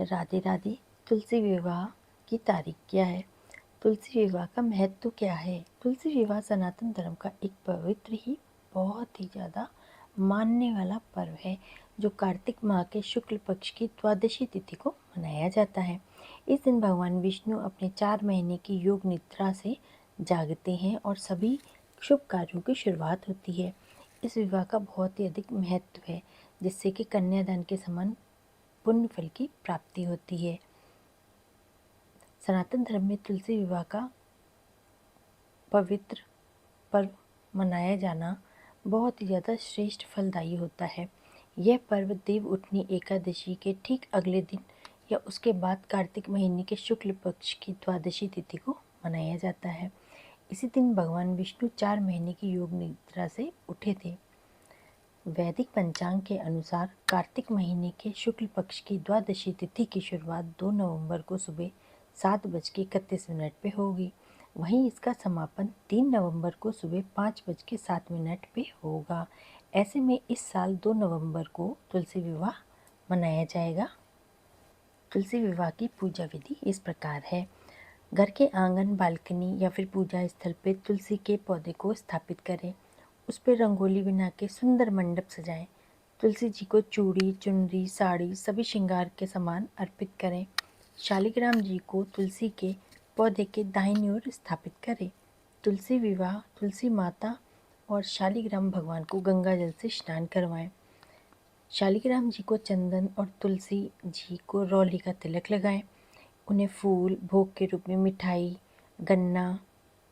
राधे राधे। तुलसी विवाह की तारीख क्या है? तुलसी विवाह का महत्व क्या है? तुलसी विवाह सनातन धर्म का एक पवित्र ही बहुत ही ज़्यादा मानने वाला पर्व है जो कार्तिक माह के शुक्ल पक्ष की द्वादशी तिथि को मनाया जाता है। इस दिन भगवान विष्णु अपने 4 महीने की योग निद्रा से जागते हैं और सभी शुभ कार्यों की शुरुआत होती है। इस विवाह का बहुत ही अधिक महत्व है जिससे कि कन्यादान के समान पुण्य फल की प्राप्ति होती है। सनातन धर्म में तुलसी विवाह का पवित्र पर्व मनाया जाना बहुत ही ज़्यादा श्रेष्ठ फलदायी होता है। यह पर्व देव उठनी एकादशी के ठीक अगले दिन या उसके बाद कार्तिक महीने के शुक्ल पक्ष की द्वादशी तिथि को मनाया जाता है। इसी दिन भगवान विष्णु 4 महीने की योग निद्रा से उठे थे। वैदिक पंचांग के अनुसार कार्तिक महीने के शुक्ल पक्ष की द्वादशी तिथि की शुरुआत 2 नवंबर को सुबह 7:31 पे होगी। वहीं इसका समापन 3 नवंबर को सुबह 5:07 पे होगा। ऐसे में इस साल 2 नवंबर को तुलसी विवाह मनाया जाएगा। तुलसी विवाह की पूजा विधि इस प्रकार है। घर के आंगन, बालकनी या फिर पूजा स्थल पर तुलसी के पौधे को स्थापित करें। उस पर रंगोली बना के सुंदर मंडप सजाएं। तुलसी जी को चूड़ी, चुनरी, साड़ी सभी श्रृंगार के सामान अर्पित करें। शालिग्राम जी को तुलसी के पौधे के दाहिनी ओर स्थापित करें। तुलसी विवाह तुलसी माता और शालिग्राम भगवान को गंगा जल से स्नान करवाएं। शालिग्राम जी को चंदन और तुलसी जी को रौली का तिलक लगाएं। उन्हें फूल, भोग के रूप में मिठाई, गन्ना,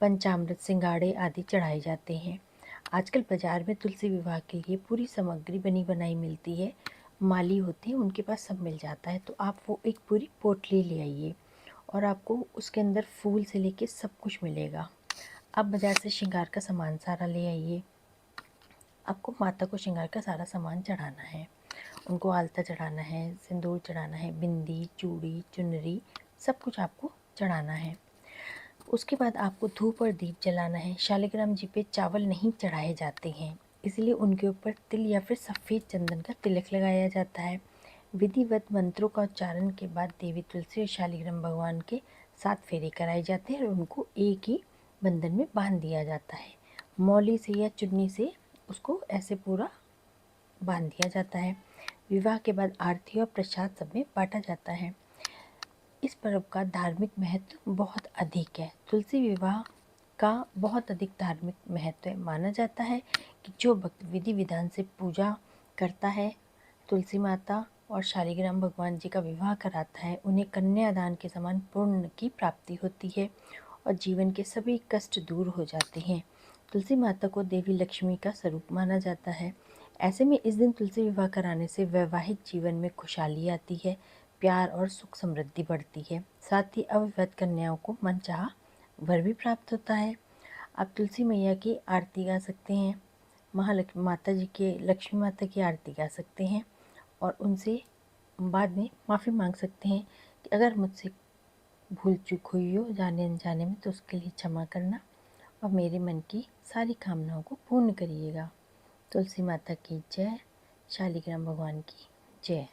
पंचामृत, सिंगाड़े आदि चढ़ाए जाते हैं। आजकल बाजार में तुलसी विवाह के लिए पूरी सामग्री बनी बनाई मिलती है। माली होते हैं, उनके पास सब मिल जाता है। तो आप वो एक पूरी पोटली ले आइए और आपको उसके अंदर फूल से लेके सब कुछ मिलेगा। आप बाज़ार से श्रृंगार का सामान सारा ले आइए। आपको माता को श्रृंगार का सारा सामान चढ़ाना है। उनको आलता चढ़ाना है, सिंदूर चढ़ाना है, बिंदी, चूड़ी, चुनरी सब कुछ आपको चढ़ाना है। उसके बाद आपको धूप और दीप जलाना है। शालिग्राम जी पे चावल नहीं चढ़ाए जाते हैं, इसलिए उनके ऊपर तिल या फिर सफ़ेद चंदन का तिलक लगाया जाता है। विधिवत मंत्रों का उच्चारण के बाद देवी तुलसी और शालिग्राम भगवान के 7 फेरे कराए जाते हैं और उनको एक ही बंधन में बांध दिया जाता है। मौली से या चुन्नी से उसको ऐसे पूरा बांध दिया जाता है। विवाह के बाद आरती और प्रसाद सब में बांटा जाता है। इस पर्व का धार्मिक महत्व बहुत अधिक है। तुलसी विवाह का बहुत अधिक धार्मिक महत्व है। माना जाता है कि जो भक्त विधि विधान से पूजा करता है, तुलसी माता और शालिग्राम भगवान जी का विवाह कराता है, उन्हें कन्यादान के समान पुण्य की प्राप्ति होती है और जीवन के सभी कष्ट दूर हो जाते हैं। तुलसी माता को देवी लक्ष्मी का स्वरूप माना जाता है। ऐसे में इस दिन तुलसी विवाह कराने से वैवाहिक जीवन में खुशहाली आती है, प्यार और सुख समृद्धि बढ़ती है। साथ ही अविवाहित कन्याओं को मनचाहा वर भी प्राप्त होता है। आप तुलसी मैया की आरती गा सकते हैं, महालक्ष्मी माता जी के लक्ष्मी माता की आरती गा सकते हैं और उनसे बाद में माफ़ी मांग सकते हैं कि अगर मुझसे भूल चूक हुई हो जाने अनजाने में तो उसके लिए क्षमा करना और मेरे मन की सारी कामनाओं को पूर्ण करिएगा। तुलसी माता की जय। शालिग्राम भगवान की जय।